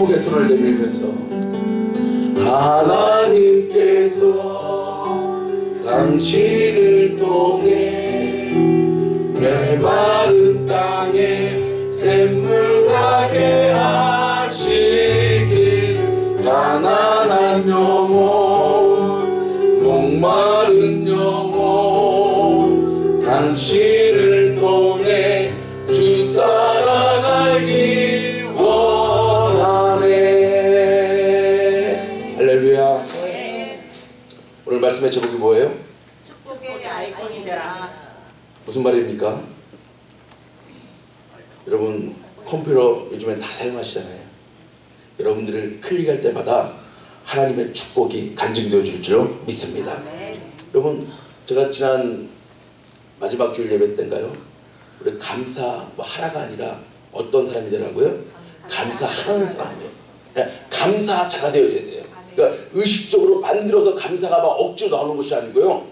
축복의 손을 내밀면서 하나님께서 당신을 통해 메마른 땅에 샘물 나게 하시길 가난한 영혼 목마른 영혼 당신을 통해 주 사랑 알기 원하네. 할렐루야. 오늘 말씀의 제목이 뭐예요? 축복의 아이콘이 되라. 무슨 말입니까? 여러분 컴퓨터 요즘엔 다 사용하시잖아요. 여러분들을 클릭할 때마다 하나님의 축복이 간증되어 줄 줄로 믿습니다. 여러분 제가 지난 마지막 주일 예배 때인가요? 우리 감사 뭐 하라가 아니라 어떤 사람이 되라고요? 감사하는 사람이에요. 감사자가 되어야 돼요. 그러니까 의식적으로 만들어서 감사가 막 억지로 나오는 것이 아니고요.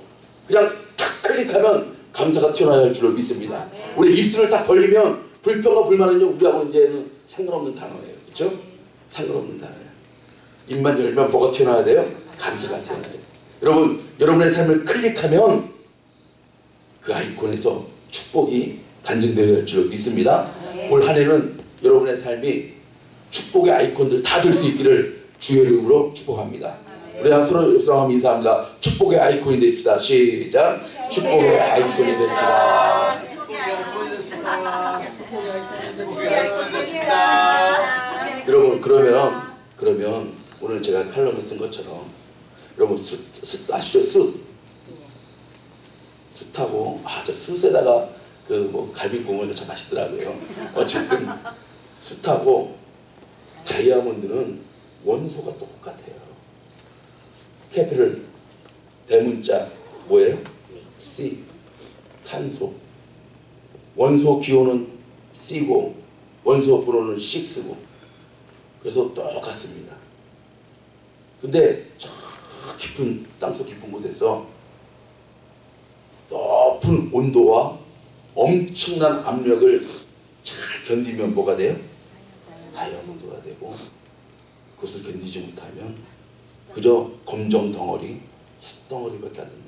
그냥 탁 클릭하면 감사가 튀어나와야 할 줄로 믿습니다. 우리 입술을 딱 벌리면 불평과 불만은 우리하고 이제는 상관없는 단어예요. 그렇죠? 상관없는 단어예요. 입만 열면 뭐가 튀어나와야 돼요? 감사가 튀어나와야 돼요. 여러분, 여러분의 삶을 클릭하면 그 아이콘에서 축복이 간증되어야 할 줄로 믿습니다. 올 한 해는 여러분의 삶이 축복의 아이콘들 다 될 수 있기를 주의 이름으로 축복합니다. 우리 서로 옆사람 인사합니다. 축복의 아이콘이 됩시다. 시작. 축복의 아이콘이 됩시다. 여러분 그러면 오늘 제가 칼럼을 쓴 것처럼 여러분 숯 아시죠? 숯하고 저 숯에다가 그 뭐 갈비 구우면 참 맛있더라고요. 어쨌든 숯하고 다이아몬드는 원소가 똑같아요. 캐피를 대문자 뭐예요? C 탄소. 원소 기호는 C고 원소 번호는 6고 그래서 똑같습니다. 근데 저 깊은 땅속 깊은 곳에서 높은 온도와 엄청난 압력을 잘 견디면 뭐가 돼요? 다이아몬드가 되고 그것을 견디지 못하면 그저 검정 덩어리, 숯덩어리밖에 안 된다.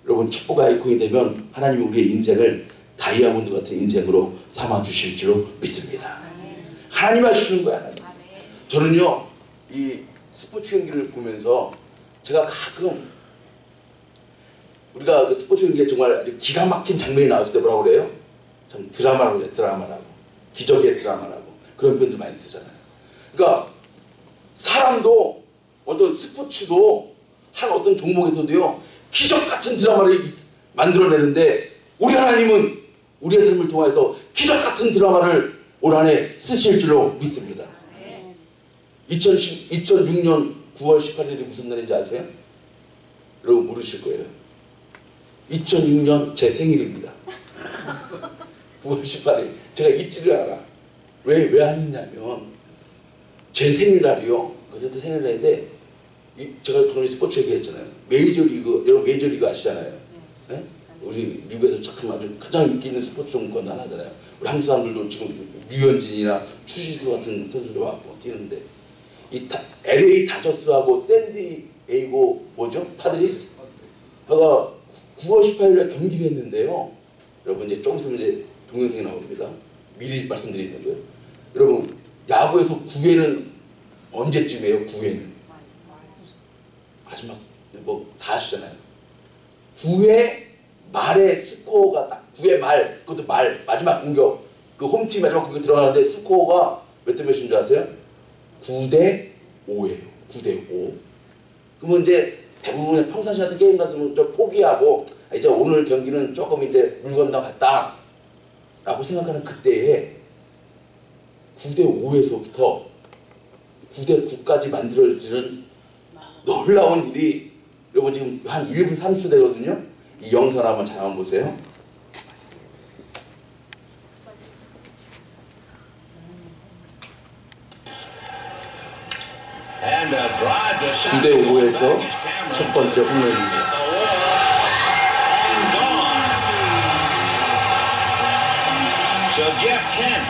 여러분 축복 아이콘이 되면 하나님이 우리의 인생을 다이아몬드 같은 인생으로 삼아주실 줄로 믿습니다. 하나님 하시는 거야. 하나님. 저는요 이 스포츠 경기를 보면서 제가 가끔 우리가 그 스포츠 경기에 정말 기가 막힌 장면이 나왔을 때 뭐라고 그래요? 참 드라마라고 그래요. 드라마라고. 기적의 드라마라고. 그런 표현들 많이 쓰잖아요. 그러니까 사람도 어떤 스포츠도 한 어떤 종목에서도요 기적 같은 드라마를 만들어내는데 우리 하나님은 우리의 삶을 통해서 기적 같은 드라마를 올 한 해 쓰실 줄로 믿습니다. 2006년 9월 18일이 무슨 날인지 아세요? 여러분 모르실 거예요. 2006년 제 생일입니다. 9월 18일. 제가 잊지를 않아. 왜 안 잊냐면 제 생일날이요. 그래서 그 생일날인데 제가 그런 스포츠 얘기했잖아요. 메이저리그, 여러분 메이저리그 아시잖아요. 네? 우리 미국에서 참 아주 가장 인기 있는 스포츠 종목은 하나잖아요. 우리 한국 사람들도 지금 류현진이나 추신수 같은 선수도 왔고 뛰는데 이 LA 다저스하고 샌디에이고 뭐죠? 파드리스? 제가 9월 18일에 경기를 했는데요. 여러분 이제 조금 있으면 이제 동영상이 나옵니다. 미리 말씀드리는 거예요. 여러분 야구에서 9회는 언제쯤이에요? 9회는 마지막 뭐 다 아시잖아요. 9회 말에 스코어가 딱 9회 말 그것도 말 마지막 공격 그 홈팀 마지막 공격 들어가는데 스코어가 몇 대 몇인 줄 아세요? 9대 5예요. 9대 5. 그러면 이제 대부분의 평상시 같은 게임 같으면 좀 포기하고 이제 오늘 경기는 조금 이제 물 건너갔다 라고 생각하는 그때에 9대 5에서부터 9대 9까지 만들어지는 놀라운 일이 여러분 지금 한 1분 30초 되거든요. 이 영상 한번 잠깐 보세요. 9대 5에서 첫 번째 홈런입니다. So Jeff Kent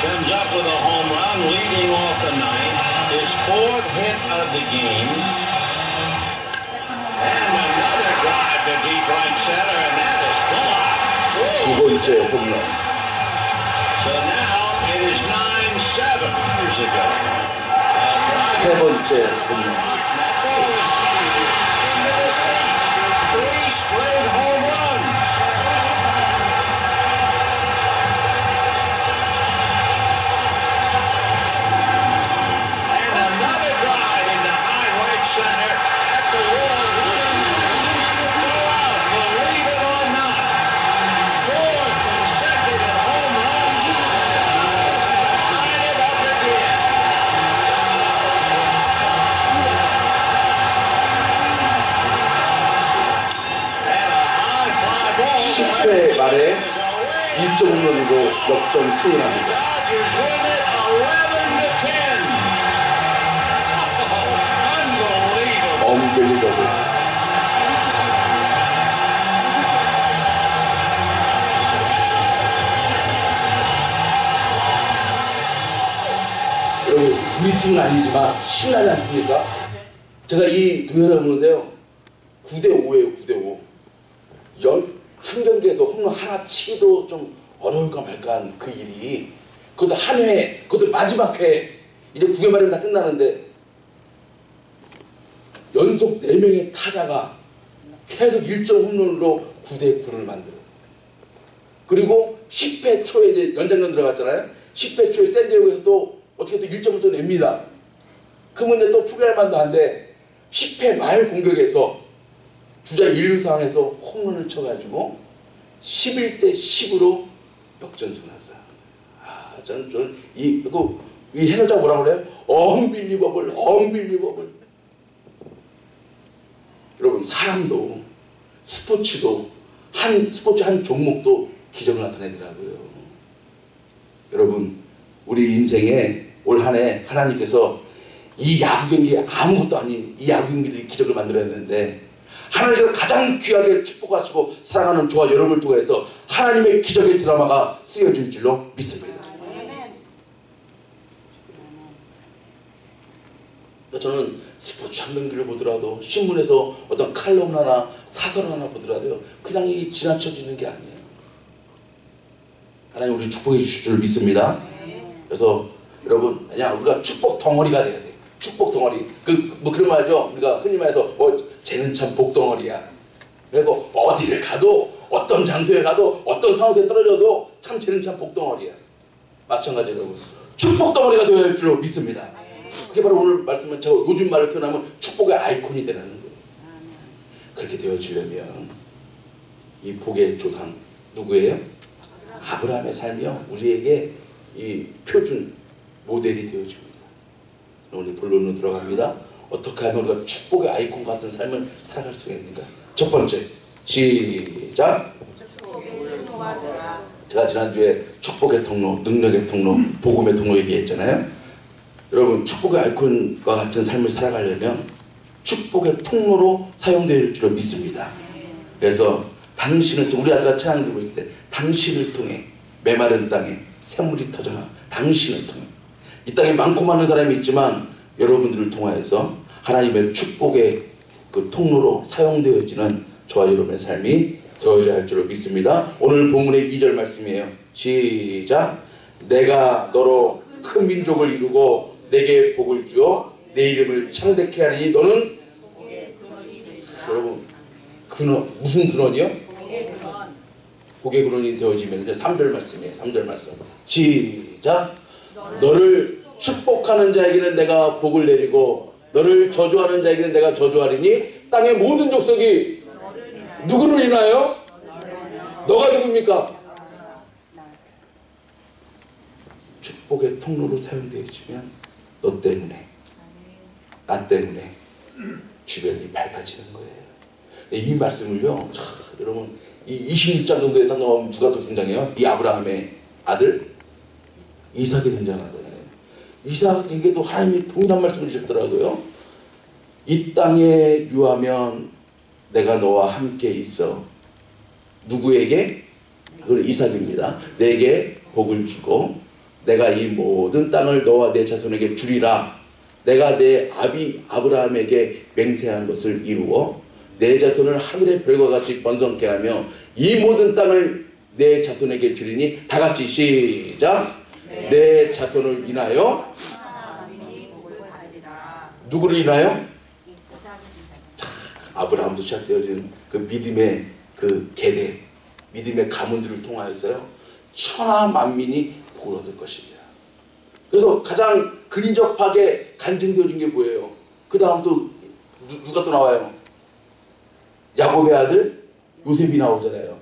comes up with a home run, leading off the ninth. His fourth hit of the game. And another drive to deep right center, and that is gone. 두 번째 홈런. So now it is 9-7 years ago. 세 번째 홈런. That ball is into the stands. 3 straight home runs. And another drive into high right center at the wall. Go out, believe it or not. 4 consecutive home runs. Line it up again. And a high fly ball. 10회 말에 2점 홈런으로 역전 승리합니다. Dodgers win it 11-10. Unbelievable. Unbelievable. 여러분, 우리 팀은 아니지만 신나지 않습니까? 제가 이 동현을 보는데요, 9대5예요. 9대5. 한 경기에서 홈런 하나 치기도 좀 어려울까 말까한 그 일이, 그것도 한 회, 그것도 마지막 회, 이제 9회 말이면 다 끝나는데 연속 4명의 타자가 계속 1점 홈런으로 9대9를 만들어요. 그리고 10회 초에 이제 연장전 들어갔잖아요. 10회 초에 샌디에고에서 또 어떻게 또 1점을 또 냅니다. 그러면 이제 또 포기할 만도 한데 10회 말 공격에서 주자 1루 상황에서 홈런을 쳐가지고 11대10으로 역전승을 하죠. 저는 이 해설자가 뭐라고 그래요? unbelievable. 여러분, 사람도 스포츠도 스포츠 한 종목도 기적을 나타내더라고요. 여러분, 우리 인생에 올 한 해 하나님께서 이 야구 경기에 아무것도 아닌 이 야구 경기들이 기적을 만들어냈는데, 하나님께서 가장 귀하게 축복하시고 사랑하는 저와 여러분을 통해서 하나님의 기적의 드라마가 쓰여질 줄로 믿습니다. 저는 스포츠 한 경기를 보더라도, 신문에서 어떤 칼럼 하나 사설 하나 보더라도요, 그냥 이 지나쳐지는 게 아니에요. 하나님 우리 축복해 주실 줄 믿습니다. 그래서 여러분, 그냥 우리가 축복 덩어리가 돼야 돼요. 축복 덩어리. 뭐 그런 말이죠. 우리가 흔히 말해서 쟤는 참 복덩어리야. 그리고 어디를 가도, 어떤 장소에 가도, 어떤 상황에 떨어져도 참 쟤는 참 복덩어리야. 마찬가지 여러분, 축복 덩어리가 되어야 할 줄로 믿습니다. 그게 바로 오늘 말씀은 제가 요즘 말을 표현하면 축복의 아이콘이 되라는 거예요. 그렇게 되어지려면 이 복의 조상 누구예요? 아브라함의 삶이요, 우리에게 이 표준 모델이 되어집니다. 오늘 본론으로 들어갑니다. 어떻게 하면 우리가 축복의 아이콘 같은 삶을 살아갈 수 있는가? 첫 번째, 시작. 제가 지난주에 축복의 통로, 능력의 통로, 복음의 통로 얘기했잖아요. 여러분, 축복의 아이콘과 같은 삶을 살아가려면 축복의 통로로 사용될 줄 믿습니다. 그래서 당신을, 우리 아까 찬양 들고 있을 때, 당신을 통해 메마른 땅에 샘물이 터져나, 당신을 통해. 이 땅에 많고 많은 사람이 있지만 여러분들을 통하여서 하나님의 축복의 그 통로로 사용되어지는 저와 여러분의 삶이 되어야 할 줄로 믿습니다. 오늘 본문의 2절 말씀이에요. 시작. 내가 너로 큰 민족을 이루고 내게 복을 주어 내 이름을 창대케 하리니 너는, 여러분, 근원, 무슨 근원이요? 복의 근원이 되어지면 이제 3절 말씀이에요. 3절 말씀. 시작. 너를 축복하는 자에게는 내가 복을 내리고 너를 저주하는 자에게는 내가 저주하리니 땅의 모든 족속이 누구를 인하여? 너가 누굽니까? 축복의 통로로 사용되어지면 너 때문에, 나 때문에 주변이 밝아지는 거예요. 이 말씀을요, 여러분, 이 26장 정도에 딱 나오면 누가 또 등장해요? 이 아브라함의 아들 이삭이 등장하거든요. 이삭에게도 하나님이 동일한 말씀을 주셨더라고요. 이 땅에 유하면 내가 너와 함께 있어. 누구에게? 그건 이삭입니다. 내게 복을 주고 내가 이 모든 땅을 너와 내 자손에게 주리라. 내가 내 아비 아브라함에게 맹세한 것을 이루어 내 자손을 하늘의 별과 같이 번성케 하며 이 모든 땅을 내 자손에게 주리니 다 같이 시작. 내 자손을 인하여 누구를 인하여? 아브라함도 시작되어진 그 믿음의 그 계대, 믿음의 가문들을 통하여서요 천하 만민이 복을 얻을 것입니다. 그래서 가장 근접하게 간증되어진 게 뭐예요? 그 다음 또 누가 또 나와요? 야곱의 아들 요셉이 나오잖아요.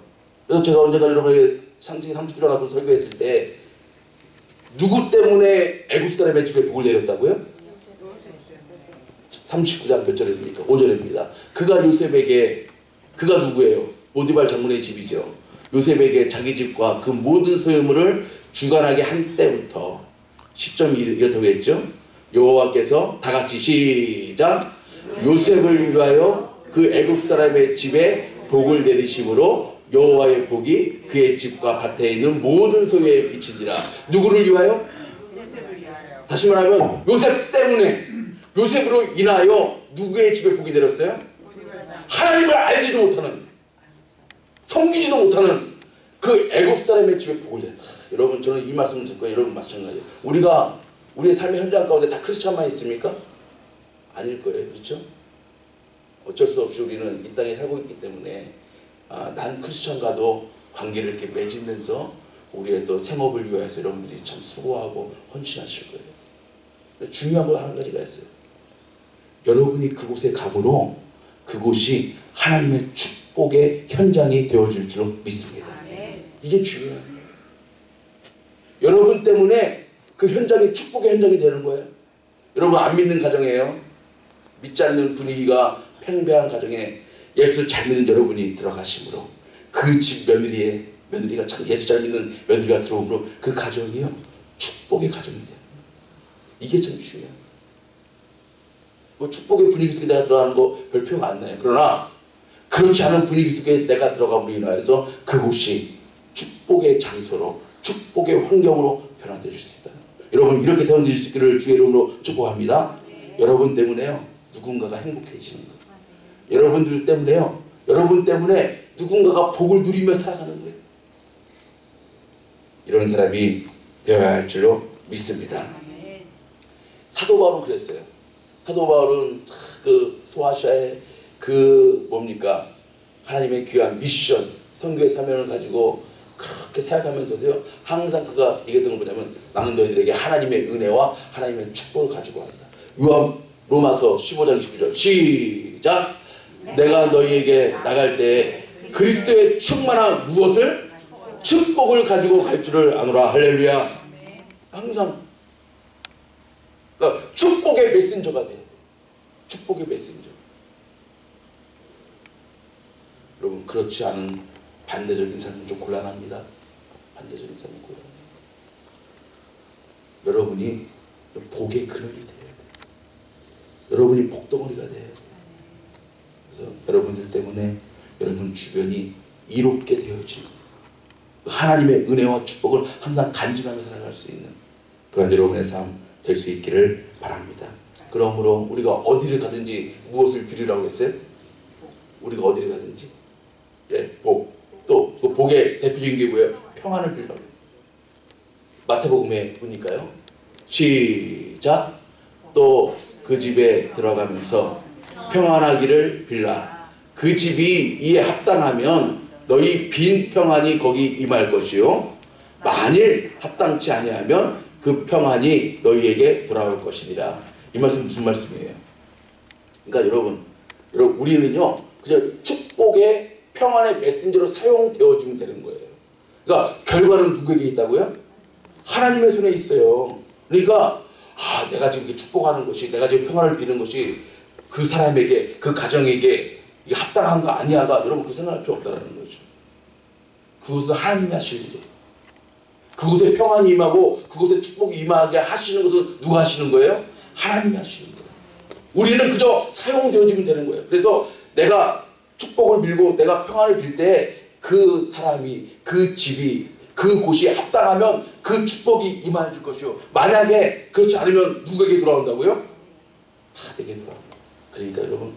그래서 제가 언젠가 여러분에게 상징 30주 앞으로 설교했을 때 누구 때문에 애굽 사람의 집에 복을 내렸다고요? 39장 몇 절입니까? 5절입니다. 그가 요셉에게, 그가 누구예요? 보디발 장군의 집이죠. 요셉에게 자기 집과 그 모든 소유물을 주관하게 한 때부터 시점이 이렇다고 했죠. 여호와께서 다 같이 시작. 요셉을 위하여 그 애굽 사람의 집에 복을 내리심으로 여호와의 복이 그의 집과 밭에 있는 모든 소유에 미친지라. 누구를 위하여? 요셉을 위하여. 다시 말하면 요셉 때문에, 요셉으로 인하여 누구의 집에 복이 내렸어요? 하나님을 알지도 못하는, 섬기지도 못하는 그 애굽 사람의 집에 복을 내렸다. 여러분, 저는 이 말씀을 듣고 여러분 마찬가지예요. 우리가 우리의 삶의 현장 가운데 다 크리스찬만 있습니까? 아닐 거예요. 그렇죠? 어쩔 수 없이 우리는 이 땅에 살고 있기 때문에 난 크리스찬과도 관계를 이렇게 맺으면서 우리의 또 생업을 위해서 여러분들이 참 수고하고 헌신하실 거예요. 중요한 거 한 가지가 있어요. 여러분이 그곳에 가므로 그곳이 하나님의 축복의 현장이 되어질 줄로 믿습니다. 이게 중요해요. 여러분 때문에 그 현장이 축복의 현장이 되는 거예요. 여러분 안 믿는 가정이에요. 믿지 않는 분위기가 팽배한 가정에 예수를 잘 믿는 여러분이 들어가심으로 그 집 며느리가 참 예수 잘 믿는 며느리가 들어오므로 그 가정이요 축복의 가정이 돼요. 이게 참 중요해요. 뭐 축복의 분위기 속에 내가 들어가는 거 별 필요가 안 나요. 그러나 그렇지 않은 분위기 속에 내가 들어감으로 인하여서 그곳이 축복의 장소로 축복의 환경으로 변화될 수 있다. 여러분 이렇게 되어질 수 있기를 주의 이름으로 축복합니다. 여러분 때문에요 누군가가 행복해지는 거예요. 여러분들 때문에요 여러분 때문에 누군가가 복을 누리며 살아가는 거예요. 이런 사람이 되어야 할 줄로 믿습니다. 사도 바울은 그랬어요. 사도 바울은 그 소아시아의 그 뭡니까 하나님의 귀한 미션 선교의 사명을 가지고 그렇게 생각하면서도요 항상 그가 얘기했던 건 뭐냐면 나는 너희들에게 하나님의 은혜와 하나님의 축복을 가지고 왔다. 로마서 15장 19절 시작. 내가 너희에게 나갈 때 그리스도의 충만한 무엇을? 축복을 가지고 갈 줄을 아노라. 할렐루야. 항상 그러니까 축복의 메신저가 돼요. 축복의 메신저. 여러분 그렇지 않은 반대적인 삶은 좀 곤란합니다. 반대적인 삶은 곤란합니다. 여러분이 복의 그늘이 돼요. 여러분이 복덩어리가 돼요. 그래서 여러분들 때문에 여러분 주변이 이롭게 되어지고 하나님의 은혜와 축복을 항상 간증하며 살아갈 수 있는 그런 여러분의 삶 될 수 있기를 바랍니다. 그러므로 우리가 어디를 가든지 무엇을 빌으라고 했어요? 우리가 어디를 가든지 네, 복. 또 그 복의 대표적인 게 뭐예요? 평안을 빌라고. 마태복음에 보니까요. 시작. 또 그 집에 들어가면서 평안하기를 빌라. 그 집이 이에 합당하면 너희 빈 평안이 거기 임할 것이요 만일 합당치 아니하면 그 평안이 너희에게 돌아올 것이니라. 이 말씀 무슨 말씀이에요? 그러니까 여러분 우리는요 그냥 축복의 평안의 메신저로 사용되어지면 되는 거예요. 그러니까 결과는 누구에게 있다고요? 하나님의 손에 있어요. 그러니까 내가 지금 이렇게 축복하는 것이 내가 지금 평안을 비는 것이 그 사람에게 그 가정에게 이게 합당한 거 아니야가 여러분 그 생각할 필요 없다는 거죠. 그것은 하나님이 하실 일이에요. 그곳에 평안이 임하고 그곳에 축복이 임하게 하시는 것은 누가 하시는 거예요? 하나님이 하시는 거예요. 우리는 그저 사용되어지면 되는 거예요. 그래서 내가 축복을 빌고 내가 평안을 빌 때 그 사람이 그 집이 그곳이 합당하면 그 축복이 임하실 것이요. 만약에 그렇지 않으면 누구에게 돌아온다고요? 다 내게 돌아옵니다. 그러니까 여러분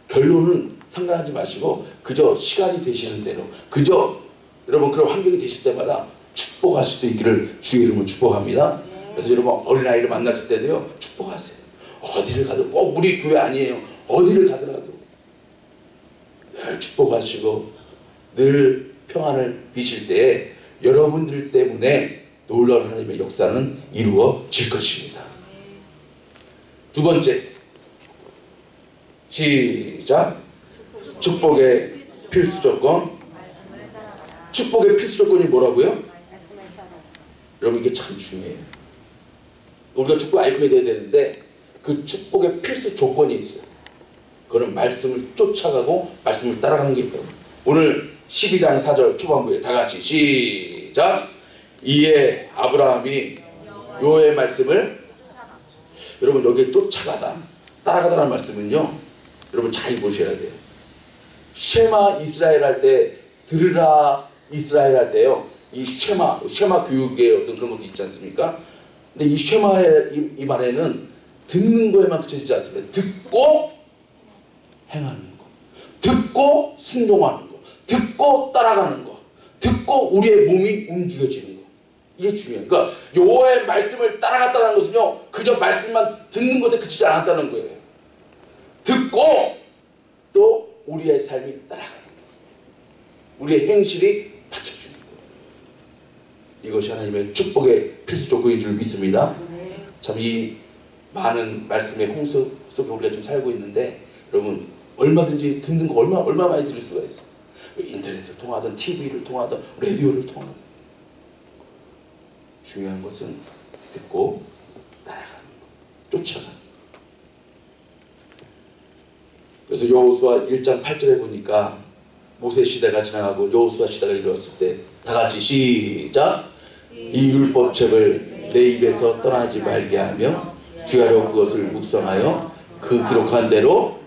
결론은 상관하지 마시고 그저 시간이 되시는 대로 그저 여러분 그런 환경이 되실 때마다 축복하실 수 있기를 주의 이름으로 축복합니다. 그래서 여러분 어린아이를 만났을 때도요 축복하세요. 어디를 가도 꼭 우리 교회 아니에요. 어디를 가더라도 늘 축복하시고 늘 평안을 비실 때에 여러분들 때문에 놀라운 하나님의 역사는 이루어질 것입니다. 두 번째 시작. 축복의 필수 조건. 축복의 필수 조건이 뭐라고요? 여러분 이게 참 중요해요. 우리가 축복 아이콘이 돼야 되는데 그 축복의 필수 조건이 있어요. 그거는 말씀을 쫓아가고 말씀을 따라가는 게 있거든요. 오늘 12장 4절 초반부에 다 같이 시작. 이에 아브라함이 여호와의 말씀을 여러분 여기에 쫓아가다 따라가다라는 말씀은요 여러분 잘 보셔야 돼요. 쉐마 이스라엘 할 때 들으라 이스라엘 할 때요 이 쉐마 교육의 어떤 그런 것도 있지 않습니까? 근데 이 쉐마의 이 말에는 듣는 거에만 그쳐지지 않습니다. 듣고 행하는 거, 듣고 순종하는 거, 듣고 따라가는 거, 듣고 우리의 몸이 움직여지는 거. 이게 중요해요. 그러니까 여호와의 말씀을 따라갔다는 것은요 그저 말씀만 듣는 것에 그치지 않았다는 거예요. 듣고 또 우리의 삶이 따라가는 거예요. 우리의 행실이 받쳐주는 거예요. 이것이 하나님의 축복의 필수 조건인 줄 믿습니다. 참 이 많은 말씀의 홍수 속에 우리가 좀 살고 있는데 여러분 얼마든지 듣는 거 얼마 많이 들을 수가 있어요. 인터넷을 통하든 TV를 통하든 라디오를 통하든 중요한 것은 듣고 따라가는 거, 쫓아가는 거. 그래서 여호수아 1장 8절에 보니까 모세 시대가 지나가고 여호수아 시대가 이루어졌을 때 다 같이 시작. 이 율법책을 내 입에서 떠나지 말게 하며 주야로 그것을 묵상하여 그 기록한 대로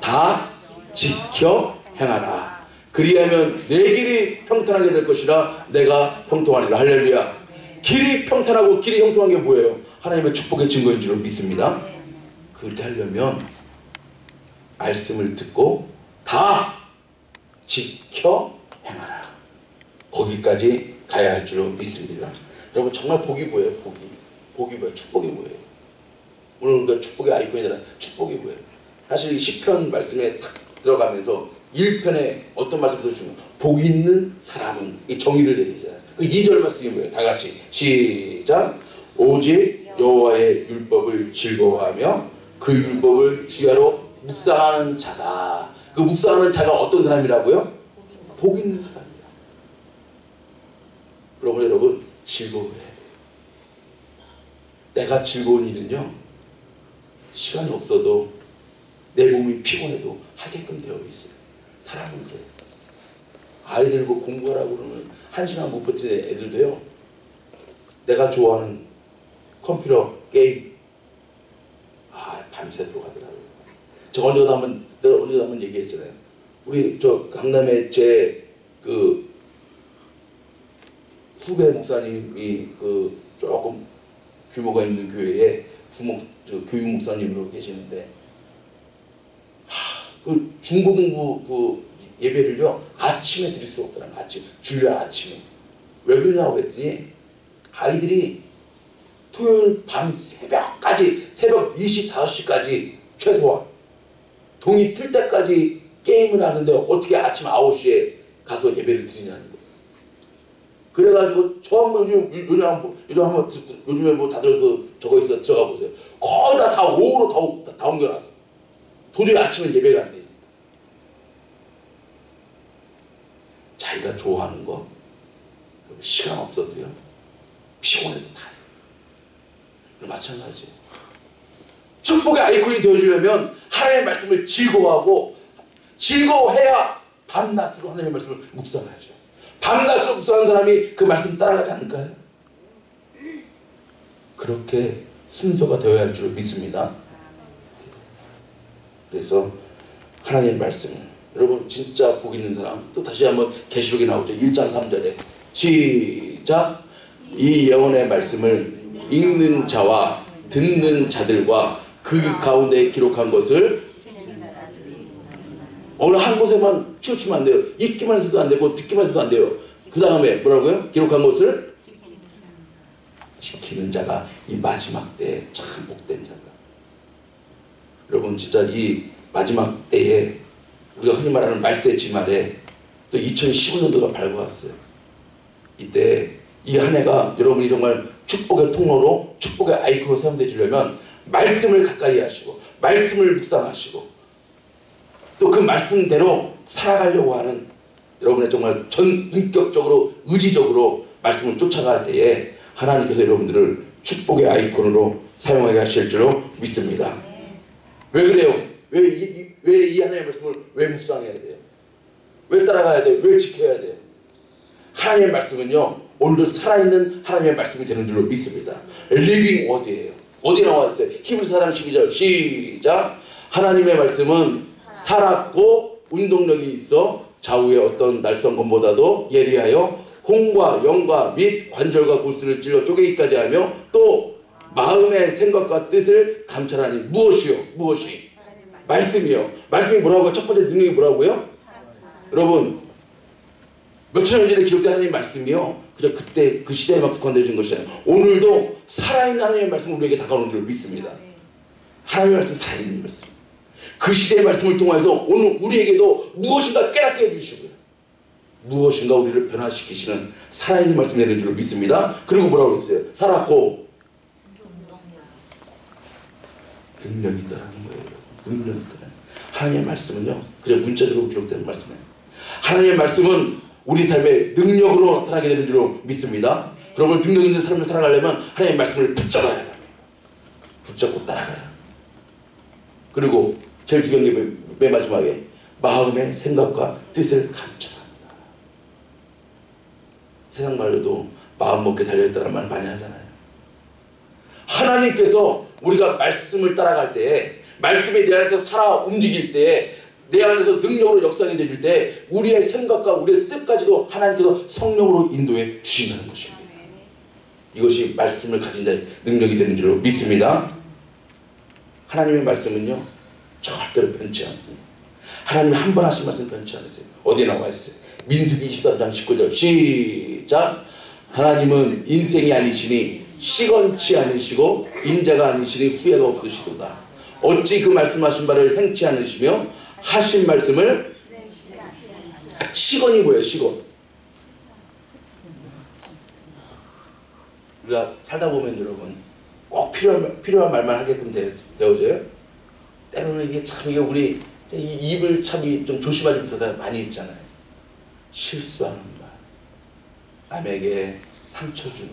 다 지켜 행하라. 그리하면 내 길이 평탄하게 될 것이라 내가 형통하리라. 할렐루야. 길이 평탄하고 길이 형통한 게 뭐예요? 하나님의 축복의 증거인 줄 믿습니다. 그렇게 하려면 말씀을 듣고 다 지켜 행하라. 거기까지 가야 할 줄 믿습니다. 여러분 정말 복이 뭐예요? 복이 뭐예요? 축복이 뭐예요? 오늘 우리가 축복의 아이콘이잖아요. 축복이 뭐예요? 사실 이 시편 말씀에 탁 들어가면서 1편에 어떤 말씀을 들어주면 복 있는 사람은 이 정의를 내리잖아요. 그 2절 말씀이 뭐예요? 다 같이 시작. 오직 여호와의 율법을 즐거워하며 그 율법을 주야로 묵상하는 자다. 그 묵상하는 자가 어떤 사람이라고요? 복 있는 사람이다. 그러면 여러분 즐거워해야 돼요. 내가 즐거운 일은요 시간이 없어도 내 몸이 피곤해도 하게끔 되어 있어요. 사람은 그래요. 아이들 뭐 공부하라고 그러면 1시간 못 버티는 애들도요 내가 좋아하는 컴퓨터 게임 밤새도록 하더라고요. 제가 언제도 한번 얘기했잖아요. 우리 저 강남에 제 그 후배 목사님이 그 조금 규모가 있는 교회에 교육 목사님으로 계시는데 그 중고등부 그 예배를요 아침에 드릴 수 없더라고요. 주일 아침에. 왜 그러냐고 했더니 아이들이 토요일 밤 새벽까지 새벽 4시 5시까지 최소한 동이 틀 때까지 게임을 하는데 어떻게 아침 9시에 가서 예배를 드리냐는 거예요. 그래가지고 처음 요즘에 뭐 다들 그 저거 있어 들어가 보세요. 거의 다 오후로 다 옮겨놨어. 도저히 아침에 예배가 안 되지. 자기가 좋아하는 거 시간 없어도요 피곤해도 다 해요. 마찬가지예요. 축복의 아이콘이 되어주려면 하나님의 말씀을 즐거워해야 밤낮으로 하나님의 말씀을 묵상하죠. 밤낮으로 묵상하는 사람이 그 말씀 따라가지 않을까요? 그렇게 순서가 되어야 할 줄 믿습니다. 그래서 하나님의 말씀 여러분 진짜 복 있는 사람 또 다시 한번 계시록에 나오죠. 1장 3절에 시작. 이 예언의 말씀을 읽는 자와 듣는 자들과 그 가운데 기록한 것을 어느 한 곳에만 치우치면 안 돼요. 읽기만 해서도 안 되고 듣기만 해서도 안 돼요. 그 다음에 뭐라고요? 기록한 것을 지키는 자가 이 마지막 때에 참 복된 자다. 여러분 진짜 이 마지막 때에 우리가 흔히 말하는 말세지 말에 또 2015년도가 밝아왔어요. 이때 이 한 해가 여러분이 정말 축복의 통로로 축복의 아이콘으로 사용되시려면 말씀을 가까이 하시고 말씀을 묵상하시고 또 그 말씀대로 살아가려고 하는 여러분의 정말 전인격적으로 의지적으로 말씀을 쫓아갈 때에 하나님께서 여러분들을 축복의 아이콘으로 사용하게 하실 줄로 믿습니다. 왜 그래요? 왜 이 하나님의 말씀을 왜 묵상해야 돼요? 왜 따라가야 돼요? 왜 지켜야 돼요? 하나님의 말씀은요 오늘도 살아있는 하나님의 말씀이 되는 줄로 믿습니다. 리빙 워드예요. 어디 나와 있어요? 히브리서 4장 12절 시작. 하나님의 말씀은 살았고 운동력이 있어 좌우의 어떤 날성검보다도 예리하여 홍과 영과 및 관절과 골수를 찔러 쪼개기까지 하며 또 마음의 생각과 뜻을 감찰하니 무엇이요? 무엇이? 말씀이요. 말씀이 뭐라고요? 첫 번째 능력이 뭐라고요? 여러분 몇천 년 전에 기록된 하나님의 말씀이요 그저 그때 그 시대에만 국한되어진 것이 아니라 오늘도 살아있는 하나님의 말씀을 우리에게 다가오는 줄 믿습니다. 하나님의 말씀 살아있는 말씀 그 시대의 말씀을 통해서 오늘 우리에게도 무엇인가 깨닫게 해주시고요 무엇인가 우리를 변화시키시는 살아있는 말씀이 되는 줄 믿습니다. 그리고 뭐라고 그랬어요? 살았고 능력이 있다는 거예요. 능력이 있다는 하나님의 말씀은요 그저 문자적으로 기록되는 말씀이에요. 하나님의 말씀은 우리 삶의 능력으로 나타나게 되는 줄 믿습니다. 그러면 능력 있는 삶을 살아가려면 하나님의 말씀을 붙잡아야 해요. 붙잡고 따라가요. 그리고 제일 중요한 게 맨 마지막에 마음의 생각과 뜻을 감찰합니다. 세상 말로도 마음 먹게 달려있다는 말 많이 하잖아요. 하나님께서 우리가 말씀을 따라갈 때 말씀이 내 안에서 살아 움직일 때 내 안에서 능력으로 역사하게 되실 때 우리의 생각과 우리의 뜻까지도 하나님께서 성령으로 인도해 주신다는 것입니다. 이것이 말씀을 가진 자의 능력이 되는 줄로 믿습니다. 하나님의 말씀은요 절대로 변치 않습니다. 하나님이 한 번 하신 말씀 변치 않으세요. 어디에 나와 있어요? 민수기 23장 19절 시작. 하나님은 인생이 아니시니 시건치 않으시고 인자가 아니시니 후회가 없으시도다. 어찌 그 말씀하신 바를 행치 않으시며 하신 말씀을 시건이 뭐예요? 시건. 우리가 살다 보면 여러분 꼭 필요한 말만 하게끔 되어져요. 때로는 이게 참 이게 우리 입을 참 좀 조심하지 못하다 많이 있잖아요. 실수하는 말, 남에게 상처 주는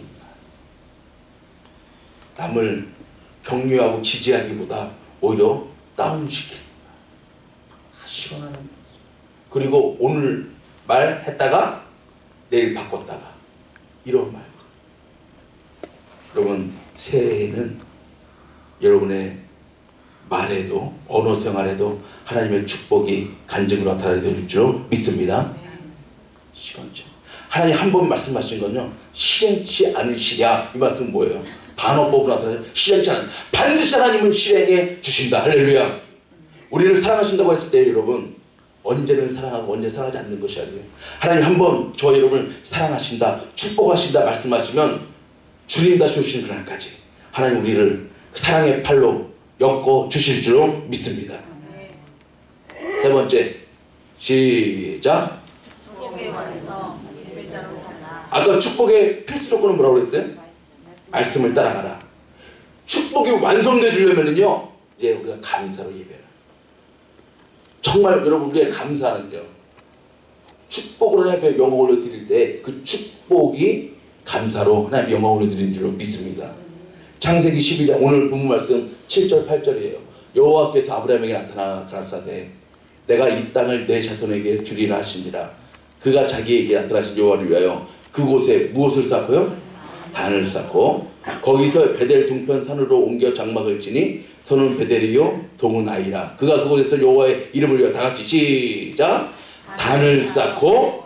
말, 남을 격려하고 지지하기보다 오히려 다운시키는 말, 시원하는 말. 그리고 오늘 말했다가 내일 바꿨다가 이런 말. 여러분 새해에는 여러분의 말에도 언어 생활에도 하나님의 축복이 간증으로 나타나게 될 줄 믿습니다. 시간째 하나님 한 번 말씀하신 건요 실행치 않으시랴. 이 말씀은 뭐예요? 반어법으로 나타나요. 실행치 않은 반드시 하나님은 실행해 주신다. 할렐루야. 우리를 사랑하신다고 했을 때 여러분 언제는 사랑하고 언제 사랑하지 않는 것이 아니에요. 하나님 한 번 저 여러분을 사랑하신다 축복하신다 말씀하시면 주님 다시 오시는 그날까지 하나님 우리를 사랑의 팔로 엮어 주실 줄로 믿습니다. 세 번째 시작. 아까 축복의 필수 조건은 뭐라고 그랬어요? 말씀을 따라가라. 축복이 완성되려면요 이제 우리가 감사로 예배를 정말 여러분 우리의 감사는요 축복으로 하나님께 영광 올려드릴 때 그 축복이 감사로 하나님 영광 올려드리는 줄로 믿습니다. 창세기 12장 오늘 본문 말씀 7절 8절이에요. 여호와께서 아브라함에게 나타나 가라사대 내가 이 땅을 내 자손에게 주리라 하신지라. 그가 자기에게 나타나신 여호와를 위하여 그곳에 무엇을 쌓고요? 단을 쌓고 거기서 베델 동편 산으로 옮겨 장막을 치니 선은 베델이요 동은 아이라. 그가 그곳에서 여호와의 이름을 위하여 다같이 시작. 단을 쌓고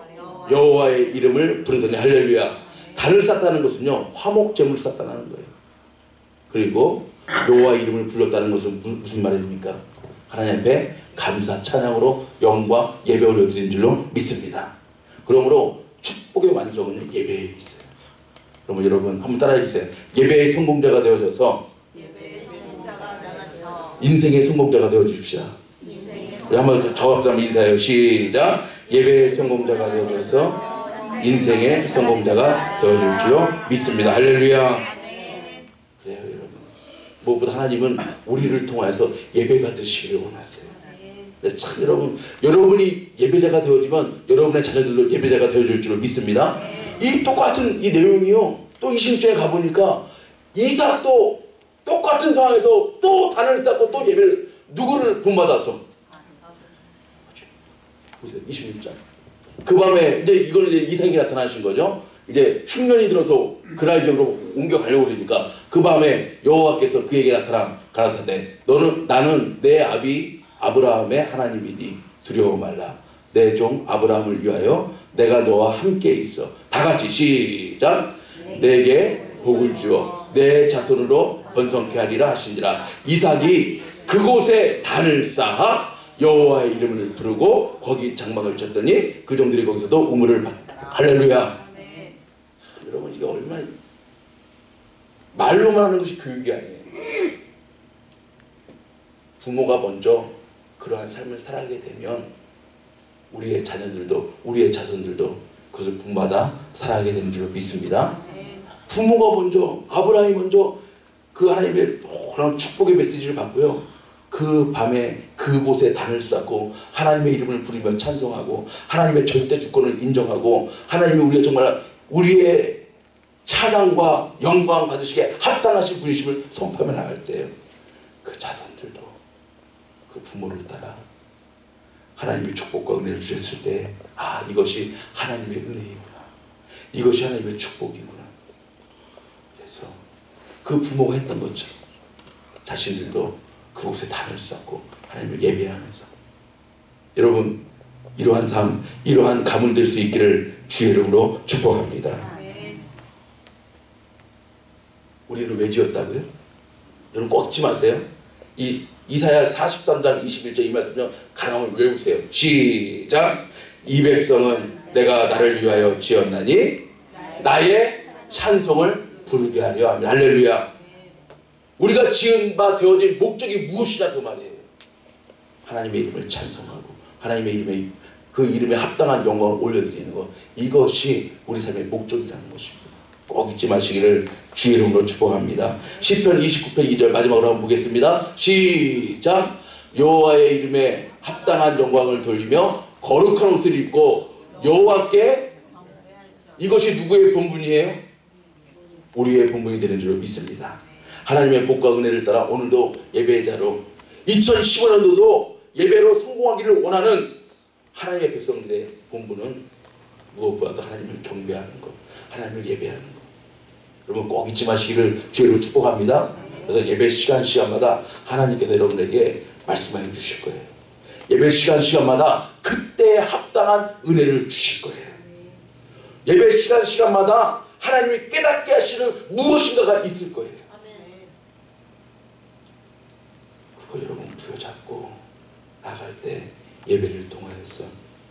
여호와의 이름을 부르더니 할렐루야. 단을 쌓다는 것은요 화목제물을 쌓다는 거예요. 그리고 여호와의 이름을 불렀다는 것은 무슨 말입니까? 하나님 앞에 감사 찬양으로 영광 예배 올려드린 줄로 믿습니다. 그러므로 축복의 완성은 예배에 있어요. 그러면 여러분 한번 따라해 주세요. 예배의 성공자가 되어져서 인생의 성공자가 되어 주십시다. 우리 한번 저와 함께 인사해요. 시작. 예배의 성공자가 되어져서 인생의 성공자가 되어줄 줄로 믿습니다. 할렐루야. 그래요 여러분. 무엇보다 하나님은 우리를 통해서 예배가 드시기를 원하세요. 참 여러분이 예배자가 되어지면 여러분의 자녀들도 예배자가 되어줄 줄로 믿습니다. 이 똑같은 이 내용이요. 또 20절에 가보니까 이삭도 똑같은 상황에서 또 단을 쌓고 또 예배를 누구를 본받아서 보세요. 26절. 그 밤에 이제 이건 이제 이삭이 나타나신 거죠. 이제 흉년이 들어서 그날 지역으로 옮겨가려고 그러니까 그 밤에 여호와께서 그에게 나타나 가라사대 나는 내 아비 아브라함의 하나님이니 두려워 말라. 내 종 아브라함을 위하여 내가 너와 함께 있어. 다 같이 시작. 내게 복을 주어 내 자손으로 번성케 하리라 하시니라. 이삭이 그곳에 단을 쌓아 여호와의 이름을 부르고 거기 장막을 쳤더니 그 종들이 거기서도 우물을 받다. 할렐루야. 여러분 이게 얼마나 말로만 하는 것이 교육이 아니에요. 부모가 먼저 그러한 삶을 살아가게 되면 우리의 자녀들도 우리의 자손들도 그것을 본받아 살아가게 되는 줄로 믿습니다. 부모가 먼저 아브라함이 먼저 그 하나님의 그런 축복의 메시지를 받고요. 그 밤에 그곳에 단을 쌓고 하나님의 이름을 부르며 찬송하고 하나님의 절대 주권을 인정하고 하나님이 우리가 정말 우리의 찬양과 영광 받으시기에 합당하신 분이심을 선포하며 나갈 때요. 그 자손들도 그 부모를 따라 하나님의 축복과 은혜를 주셨을 때 아 이것이 하나님의 은혜이구나. 이것이 하나님의 축복이구나. 그래서 그 부모가 했던 것처럼 자신들도 그곳에 단을 쌓고 하나님을 예배하면서 여러분 이러한 삶 이러한 가문 될 수 있기를 주의 이름으로 축복합니다. 우리를 왜 지었다고요? 여러분 꼭 잊지 마세요. 이사야 43장 21절 이 말씀을 가능하면 외우세요. 시작. 이 백성은 내가 나를 위하여 지었나니 나의 찬송을 부르게 하려 하며 할렐루야. 우리가 지은 바 되어진 목적이 무엇이냐 그 말이에요. 하나님의 이름을 찬송하고 하나님의 이름에 그 이름에 합당한 영광을 올려드리는 것 이것이 우리 삶의 목적이라는 것입니다. 꼭 잊지 마시기를 주의 이름으로 축복합니다. 시편 29편 2절 마지막으로 한번 보겠습니다. 시작. 여호와의 이름에 합당한 영광을 돌리며 거룩한 옷을 입고 여호와께 이것이 누구의 본분이에요? 우리의 본분이 되는 줄 믿습니다. 하나님의 복과 은혜를 따라 오늘도 예배자로 2015년도도 예배로 성공하기를 원하는 하나님의 백성들의 본분은 무엇보다도 하나님을 경배하는 것, 하나님을 예배하는 것. 여러분 꼭 잊지 마시기를 주의로 축복합니다. 그래서 예배 시간마다 하나님께서 여러분에게 말씀해 주실 거예요. 예배 시간마다 그때에 합당한 은혜를 주실 거예요. 예배 시간마다 하나님이 깨닫게 하시는 무엇인가가 있을 거예요. 그거 여러분 부여잡고 나갈 때 예배를 통하여서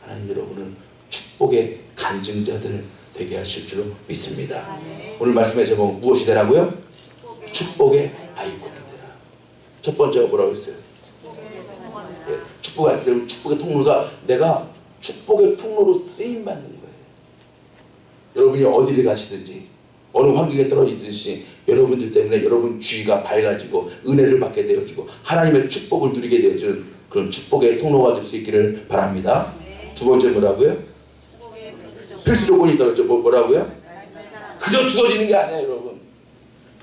하나님 여러분은 축복의 간증자들 되게 하실 줄로 믿습니다. 오늘 말씀의 제목 무엇이 되라고요? 축복의 아이콘이 되라. 첫 번째가 뭐라고 했어요? 축복의 통로가 내가 축복의 통로로 쓰임받는 거예요. 여러분이 어디를 가시든지 어느 환경에 떨어지든지 여러분들 때문에 여러분 주위가 밝아지고 은혜를 받게 되어지고 하나님의 축복을 누리게 되어지는 그런 축복의 통로가 될 수 있기를 바랍니다. 두 번째 뭐라고요? 필수 조건이 있다고 했죠. 뭐라고요? 그저 주어지는 게 아니에요 여러분.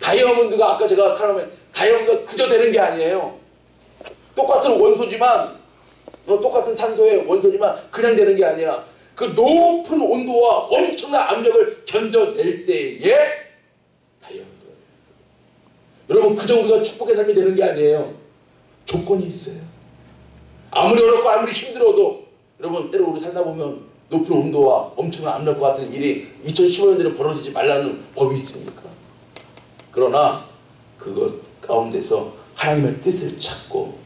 다이아몬드가 아까 제가 말하면 다이아몬드가 그저 되는 게 아니에요. 똑같은 원소지만 똑같은 탄소의 원소지만 그냥 되는 게 아니야. 그 높은 온도와 엄청난 압력을 견뎌낼 때에 다이아몬드가 돼요. 여러분 그저 우리가 축복의 삶이 되는 게 아니에요. 조건이 있어요. 아무리 어렵고 아무리 힘들어도 여러분 때로 우리 살다 보면 높은 온도와 엄청난 압력과 같은 일이 2015년에는 벌어지지 말라는 법이 있습니까? 그러나 그것 가운데서 하나님의 뜻을 찾고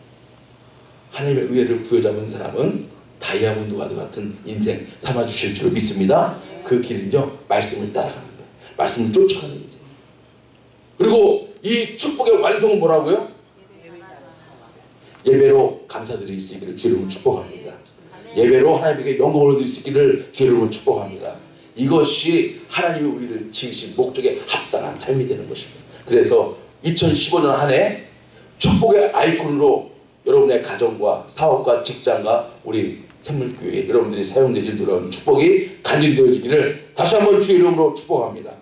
하나님의 의회를 부여잡은 사람은 다이아몬드와 같은 인생 삼아주실 줄 믿습니다. 그 길은요, 말씀을 따라가는 거예요. 말씀을 쫓아가는 인생. 그리고 이 축복의 완성은 뭐라고요? 예배로 감사드릴 수 있기를 주의 이름으로 축복합니다. 예배로 하나님에게 영광을 드릴 수 있기를 주의 이름으로 축복합니다. 이것이 하나님이 우리를 지으신 목적에 합당한 삶이 되는 것입니다. 그래서 2015년 한 해 축복의 아이콘으로 여러분의 가정과 사업과 직장과 우리 샘물교회 여러분들이 사용되실 그런 축복이 간증되어지기를 다시 한번 주의 이름으로 축복합니다.